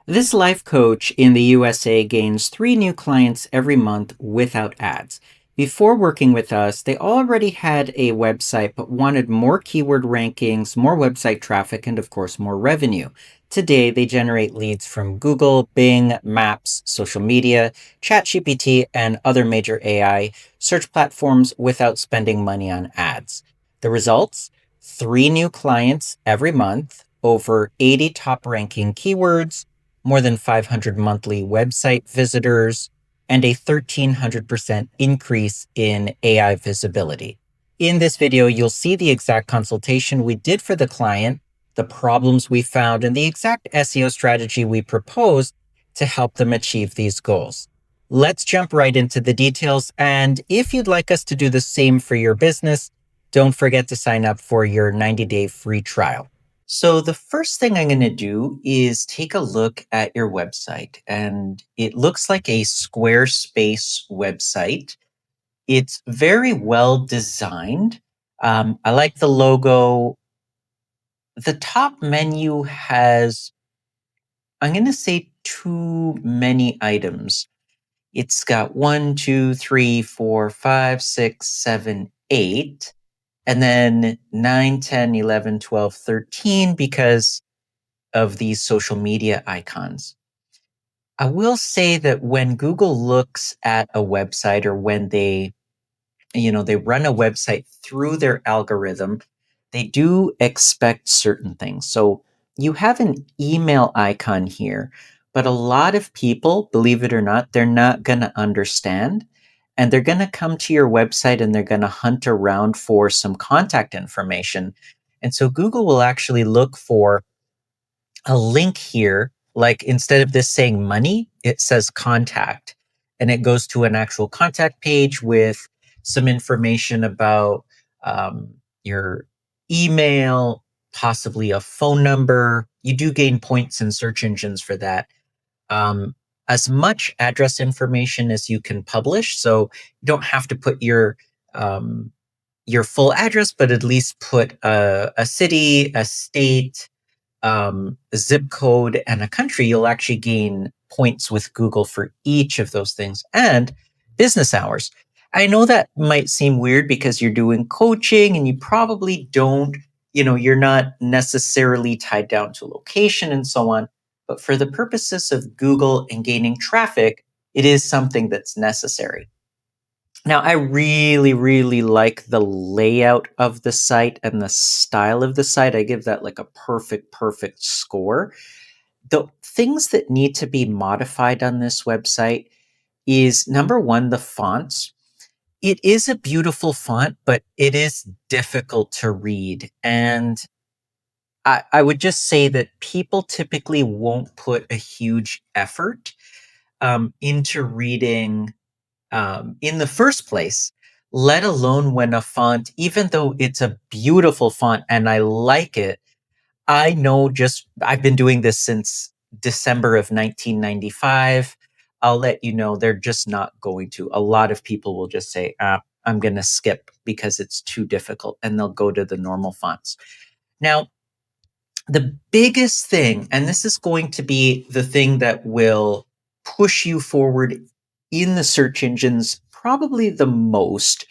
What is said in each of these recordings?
This life coach in the USA gains 3 new clients every month without ads. Before working with us, they already had a website but wanted more keyword rankings, more website traffic, and of course, more revenue. Today, they generate leads from Google, Bing, Maps, social media, ChatGPT, and other major AI search platforms without spending money on ads. The results? 3 new clients every month, over 80 top ranking keywords, more than 500 monthly website visitors, and a 1,300% increase in AI visibility. In this video, you'll see the exact consultation we did for the client, the problems we found, and the exact SEO strategy we proposed to help them achieve these goals. Let's jump right into the details. And if you'd like us to do the same for your business, don't forget to sign up for your 90-day free trial. So the first thing I'm going to do is take a look at your website, and it looks like a Squarespace website. It's very well designed. I like the logo. The top menu has, I'm going to say, too many items. It's got 1, 2, 3, 4, 5, 6, 7, 8, and then 9, 10, 11, 12, 13 because of these social media icons. I will say that when Google looks at a website, or when they run a website through their algorithm, they do expect certain things. So you have an email icon here, but a lot of people, believe it or not, they're not going to understand. And they're going to come to your website and they're going to hunt around for some contact information. And so Google will actually look for a link here, like instead of this saying money, it says contact, and it goes to an actual contact page with some information about your email, possibly a phone number. You do gain points in search engines for that. Um, as much address information as you can publish, so you don't have to put your full address, but at least put a city, a state, a zip code, and a country. You'll actually gain points with Google for each of those things, and business hours. I know that might seem weird because you're doing coaching and you probably don't, you're not necessarily tied down to location and so on. But for the purposes of Google and gaining traffic, it is something that's necessary. Now, I really, really like the layout of the site and the style of the site. I give that like a perfect, perfect score. The things that need to be modified on this website is, number one, the fonts. It is a beautiful font, but it is difficult to read. And I would just say that people typically won't put a huge effort into reading in the first place, let alone when a font, even though it's a beautiful font and I like it, I know, just I've been doing this since December of 1995. I'll let you know, they're just not going to. A lot of people will just say, I'm going to skip because it's too difficult, and they'll go to the normal fonts. Now, the biggest thing, and this is going to be the thing that will push you forward in the search engines probably the most,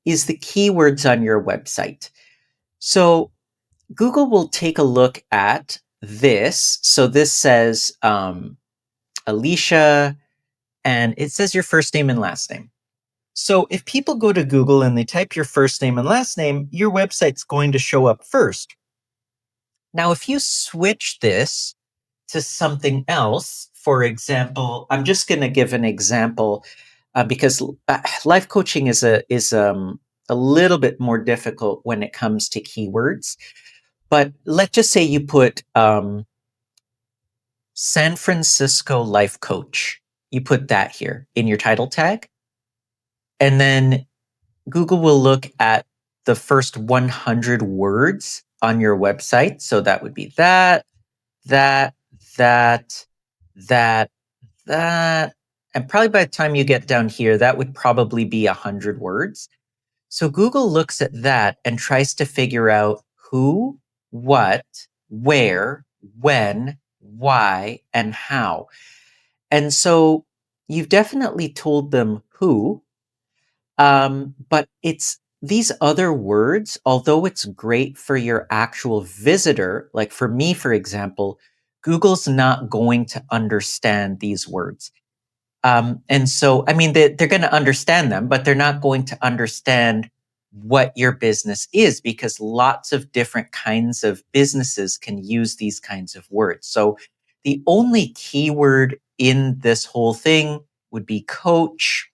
is the keywords on your website. So Google will take a look at this. So this says Alicia, and it says your first name and last name. So if people go to Google and they type your first name and last name, your website's going to show up first. Now, if you switch this to something else, for example, I'm just going to give an example because life coaching is a little bit more difficult when it comes to keywords. But let's just say you put San Francisco life coach. You put that here in your title tag, and then Google will look at the first 100 words on your website. So that would be that, that, that, that, that. And probably by the time you get down here, that would probably be 100 words. So Google looks at that and tries to figure out who, what, where, when, why, and how. And so you've definitely told them who, but it's these other words, although it's great for your actual visitor, like for me, for example, Google's not going to understand these words. And so, I mean, they're going to understand them, but they're not going to understand what your business is because lots of different kinds of businesses can use these kinds of words. So the only keyword in this whole thing would be coach.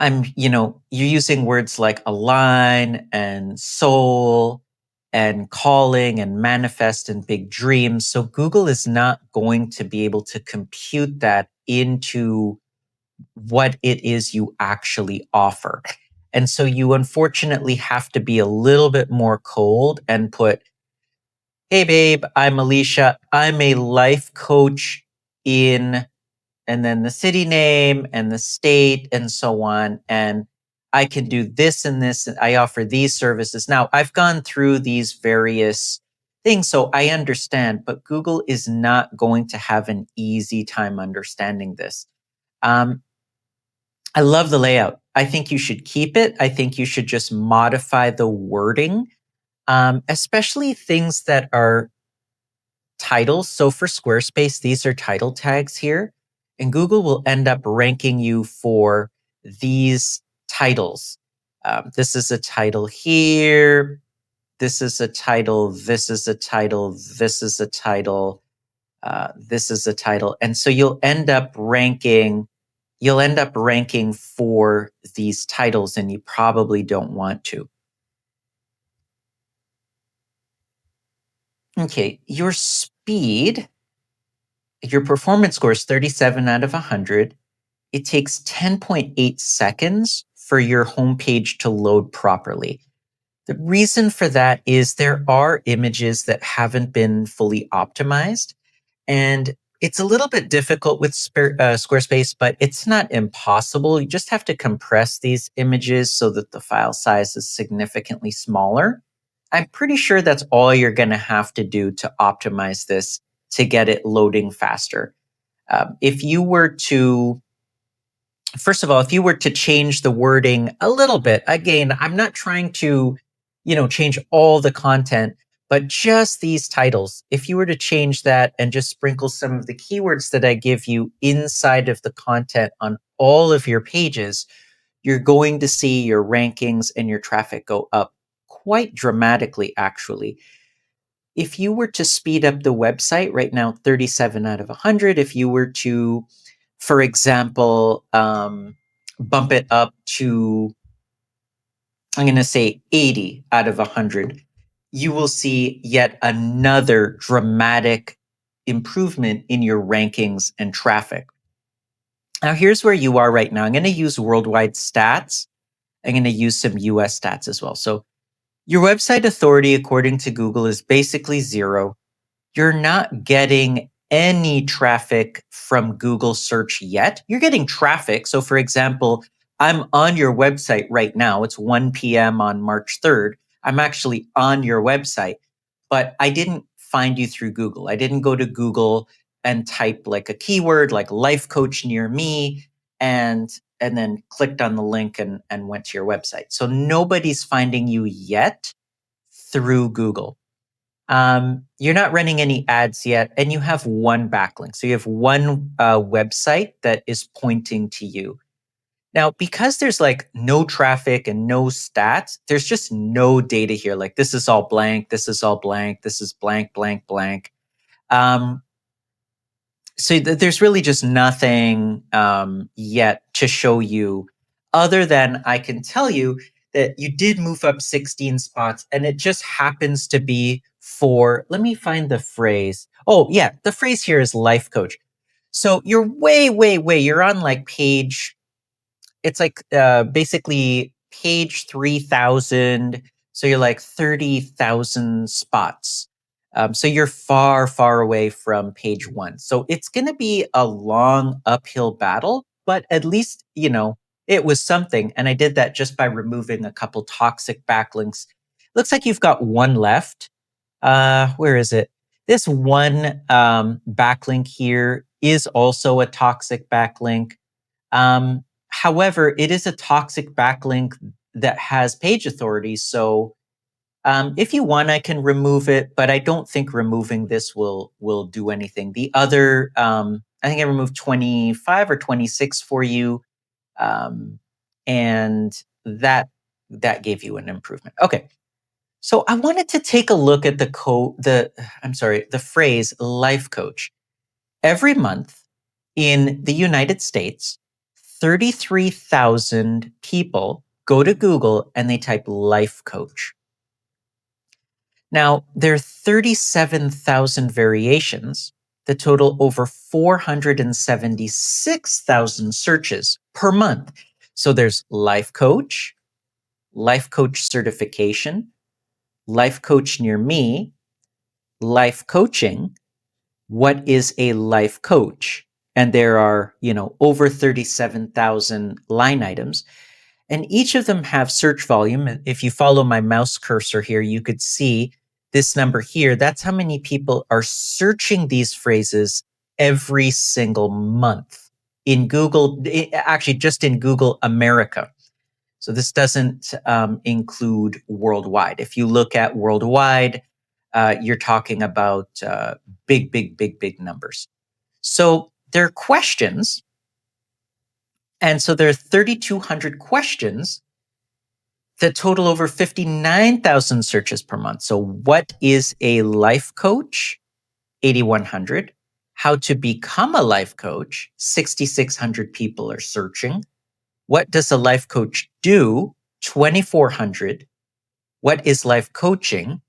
You're using words like align and soul and calling and manifest and big dreams. So Google is not going to be able to compute that into what it is you actually offer. And so you unfortunately have to be a little bit more cold and put, hey, babe, I'm Alicia. I'm a life coach in, and then the city name and the state and so on. And I can do this and this. And I offer these services. Now, I've gone through these various things, so I understand, but Google is not going to have an easy time understanding this. Um, I love the layout. I think you should keep it. I think you should just modify the wording, especially things that are titles. So for Squarespace, these are title tags here, and Google will end up ranking you for these titles. This is a title here. This is a title. This is a title. This is a title. This is a title. And so you'll end up ranking for these titles, and you probably don't want to. Okay, your performance score is 37 out of 100. It takes 10.8 seconds for your homepage to load properly. The reason for that is there are images that haven't been fully optimized. And it's a little bit difficult with Squarespace, but it's not impossible. You just have to compress these images so that the file size is significantly smaller. I'm pretty sure that's all you're going to have to do to optimize this to get it loading faster. If you were to First of all, if you were to change the wording a little bit, again, I'm not trying to, change all the content, but just these titles. If you were to change that and just sprinkle some of the keywords that I give you inside of the content on all of your pages, you're going to see your rankings and your traffic go up quite dramatically, actually. If you were to speed up the website right now, 37 out of 100, if you were to, for example, bump it up to, I'm going to say 80 out of 100, you will see yet another dramatic improvement in your rankings and traffic. Now, here's where you are right now. I'm going to use worldwide stats. I'm going to use some US stats as well. So, your website authority, according to Google, is basically zero. You're not getting any traffic from Google search yet. You're getting traffic. So, for example, I'm on your website right now. It's 1 p.m. on March 3rd. I'm actually on your website, but I didn't find you through Google. I didn't go to Google and type like a keyword like life coach near me and then clicked on the link and went to your website. So nobody's finding you yet through Google. You're not running any ads yet, and you have one backlink. So you have one website that is pointing to you. Now, because there's like no traffic and no stats, there's just no data here. Like this is all blank, this is all blank, this is blank, blank, blank. Um, there's really just nothing yet to show you other than I can tell you that you did move up 16 spots and it just happens to be for, let me find the phrase. Oh, yeah, the phrase here is life coach. So you're way, way, way, you're on like page, it's like basically page 3,000. So you're like 30,000 spots. So you're far, far away from page one. So it's going to be a long uphill battle, but at least, it was something. And I did that just by removing a couple toxic backlinks. Looks like you've got one left. Where is it? This one backlink here is also a toxic backlink. However, it is a toxic backlink that has page authority. So if you want, I can remove it, but I don't think removing this will do anything. The other, I think I removed 25 or 26 for you, and that gave you an improvement. Okay, so I wanted to take a look at the phrase life coach. Every month in the United States, 33,000 people go to Google and they type life coach. Now, there are 37,000 variations that total over 476,000 searches per month. So there's life coach certification, life coach near me, life coaching. What is a life coach? And there are, over 37,000 line items. And each of them have search volume. If you follow my mouse cursor here, you could see this number here. That's how many people are searching these phrases every single month in Google, actually just in Google America. So this doesn't include worldwide. If you look at worldwide, you're talking about big, big, big, big numbers. So there are questions. And so there are 3,200 questions that total over 59,000 searches per month. So what is a life coach? 8,100. How to become a life coach? 6,600 people are searching. What does a life coach do? 2,400. What is life coaching?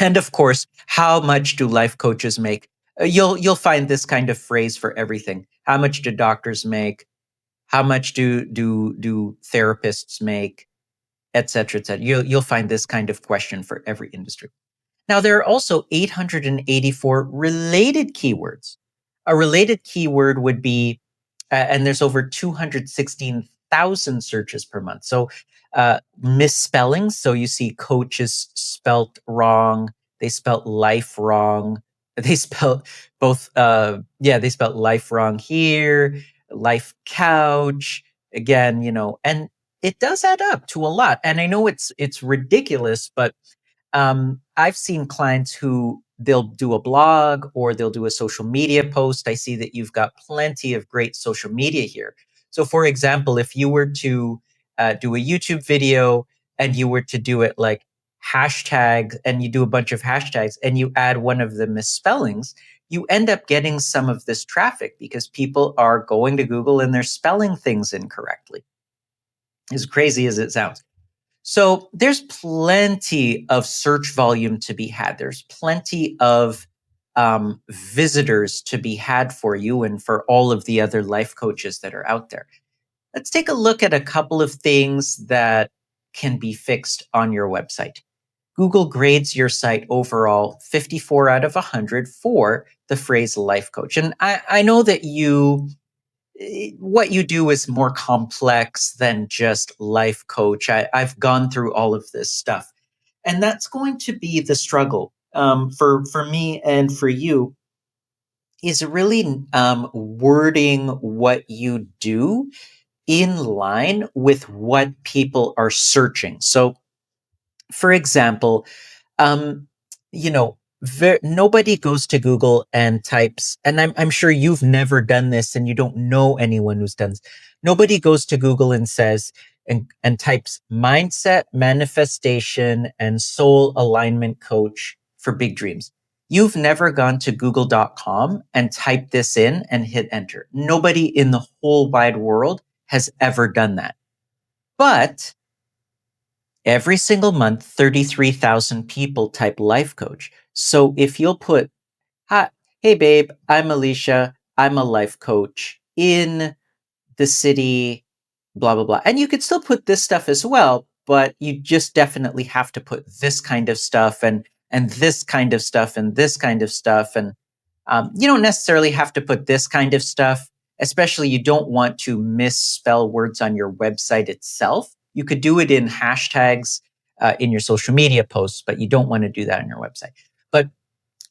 And of course, how much do life coaches make? You'll find this kind of phrase for everything. How much do doctors make? How much do therapists make? Et cetera, et cetera. You'll find this kind of question for every industry. Now, there are also 884 related keywords. A related keyword would be, and there's over 216,000 searches per month. So misspellings. So you see coaches spelt wrong. They spelt life wrong. They spelt both, they spelt life wrong here, life couch, again, and it does add up to a lot. And I know it's ridiculous, but I've seen clients who they'll do a blog or they'll do a social media post. I see that you've got plenty of great social media here. So, for example, if you were to do a YouTube video and you were to do it like hashtag and you do a bunch of hashtags and you add one of the misspellings, you end up getting some of this traffic because people are going to Google and they're spelling things incorrectly. As crazy as it sounds. So there's plenty of search volume to be had. There's plenty of visitors to be had for you and for all of the other life coaches that are out there. Let's take a look at a couple of things that can be fixed on your website. Google grades your site overall 54 out of 100 for the phrase life coach. And I know that what you do is more complex than just life coach. I've gone through all of this stuff. And that's going to be the struggle for me and for you is really wording what you do in line with what people are searching. So, for example, um, nobody goes to Google and types, and I'm sure you've never done this and you don't know anyone who's done this. Nobody goes to Google and says, and types mindset, manifestation, and soul alignment coach for big dreams. You've never gone to google.com and typed this in and hit enter. Nobody in the whole wide world has ever done that. But every single month, 33,000 people type life coach. So if you'll put, hi, hey babe, I'm Alicia. I'm a life coach in the city, blah, blah, blah. And you could still put this stuff as well, but you just definitely have to put this kind of stuff and this kind of stuff and this kind of stuff. And you don't necessarily have to put this kind of stuff, especially you don't want to misspell words on your website itself. You could do it in hashtags in your social media posts, but you don't want to do that on your website. But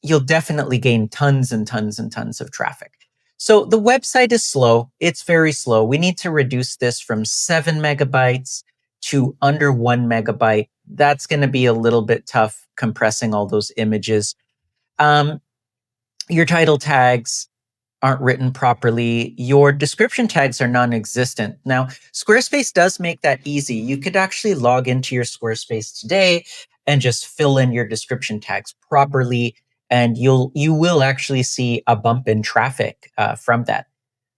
you'll definitely gain tons and tons and tons of traffic. So the website is slow. It's very slow. We need to reduce this from 7 megabytes to under 1 megabyte. That's going to be a little bit tough compressing all those images. Um, your title tags aren't written properly. Your description tags are non-existent. Now, Squarespace does make that easy. You could actually log into your Squarespace today and just fill in your description tags properly, and you will actually see a bump in traffic from that.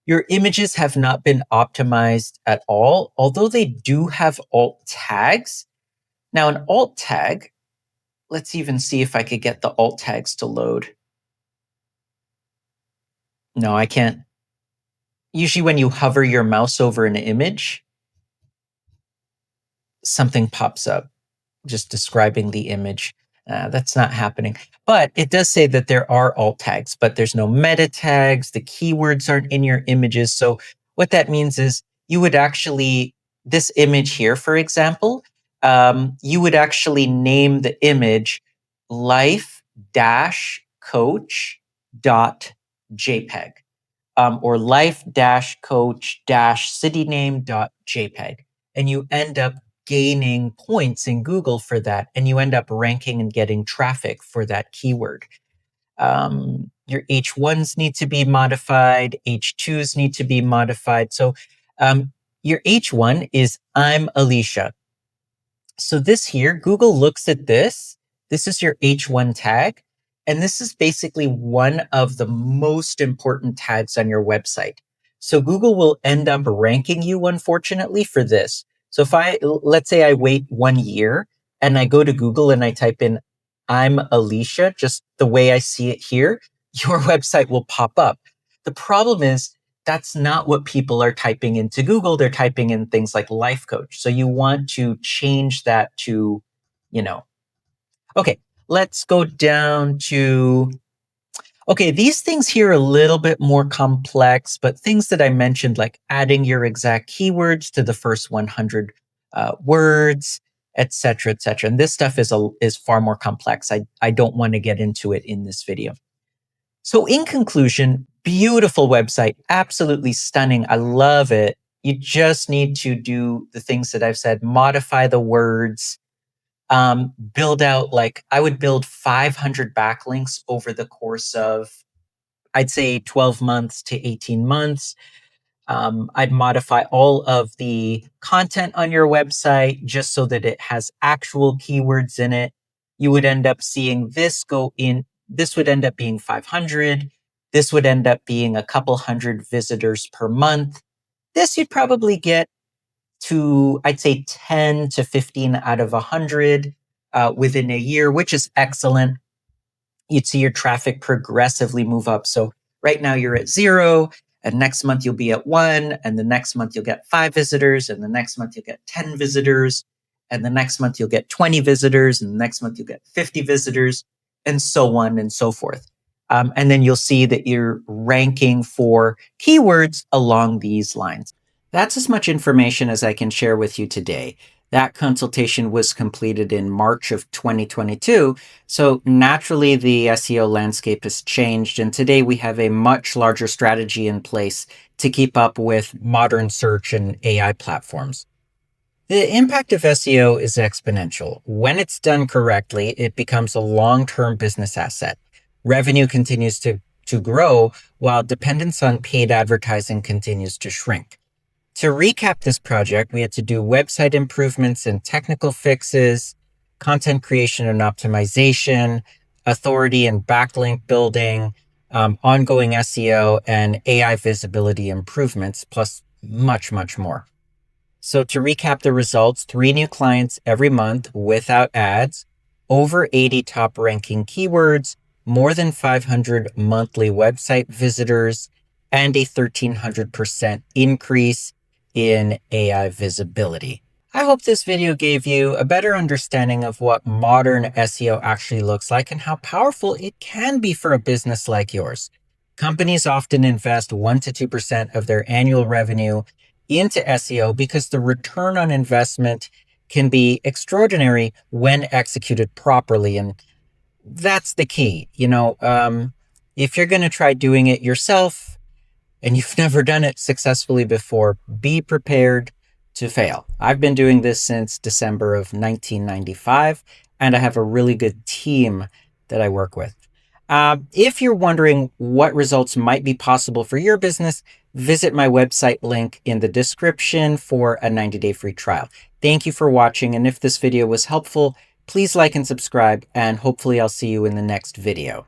Your images have not been optimized at all, although they do have alt tags. Now, an alt tag, let's even see if I could get the alt tags to load. No, I can't. Usually when you hover your mouse over an image, something pops up just describing the image. That's not happening. But it does say that there are alt tags, but there's no meta tags. The keywords aren't in your images. So what that means is you would actually, this image here, for example, you would actually name the image life dash coach dot JPEG. Or life-coach-cityname.jpg. And you end up gaining points in Google for that, and you end up ranking and getting traffic for that keyword. Your H1s need to be modified, H2s need to be modified. So your H1 is I'm Alicia. So this here, Google looks at this. This is your H1 tag. And this is basically one of the most important tags on your website. So Google will end up ranking you, unfortunately, for this. So if let's say I wait 1 year and I go to Google and I type in, I'm Alicia, just the way I see it here, your website will pop up. The problem is that's not what people are typing into Google. They're typing in things like life coach. So you want to change that to, okay, let's go down to, okay, these things here are a little bit more complex, but things that I mentioned, like adding your exact keywords to the first 100 words, et cetera, et cetera. And this stuff is far more complex. I don't want to get into it in this video. So in conclusion, beautiful website, absolutely stunning. I love it. You just need to do the things that I've said, modify the words, build out, I would build 500 backlinks over the course of, I'd say 12 months to 18 months. I'd modify all of the content on your website just so that it has actual keywords in it. You would end up seeing this go in. This would end up being 500. This would end up being a couple hundred visitors per month. This you'd probably get to, I'd say 10 to 15 out of 100 within a year, which is excellent. You'd see your traffic progressively move up. So right now you're at 0, and next month you'll be at 1, and the next month you'll get 5 visitors, and the next month you'll get 10 visitors, and the next month you'll get 20 visitors, and the next month you'll get 50 visitors, and so on and so forth. And then you'll see that you're ranking for keywords along these lines. That's as much information as I can share with you today. That consultation was completed in March of 2022, so naturally the SEO landscape has changed, and today we have a much larger strategy in place to keep up with modern search and AI platforms. The impact of SEO is exponential. When it's done correctly, it becomes a long-term business asset. Revenue continues to grow, while dependence on paid advertising continues to shrink. To recap this project, we had to do website improvements and technical fixes, content creation and optimization, authority and backlink building, ongoing SEO, and AI visibility improvements, plus much, much more. So to recap the results, 3 new clients every month without ads, over 80 top ranking keywords, more than 500 monthly website visitors, and a 1,300% increase in AI visibility. I hope this video gave you a better understanding of what modern SEO actually looks like and how powerful it can be for a business like yours. Companies often invest 1 to 2% of their annual revenue into SEO because the return on investment can be extraordinary when executed properly. And that's the key. If you're going to try doing it yourself and you've never done it successfully before, be prepared to fail. I've been doing this since December of 1995, and I have a really good team that I work with. If you're wondering what results might be possible for your business, visit my website link in the description for a 90-day free trial. Thank you for watching, and if this video was helpful, please like and subscribe, and hopefully I'll see you in the next video.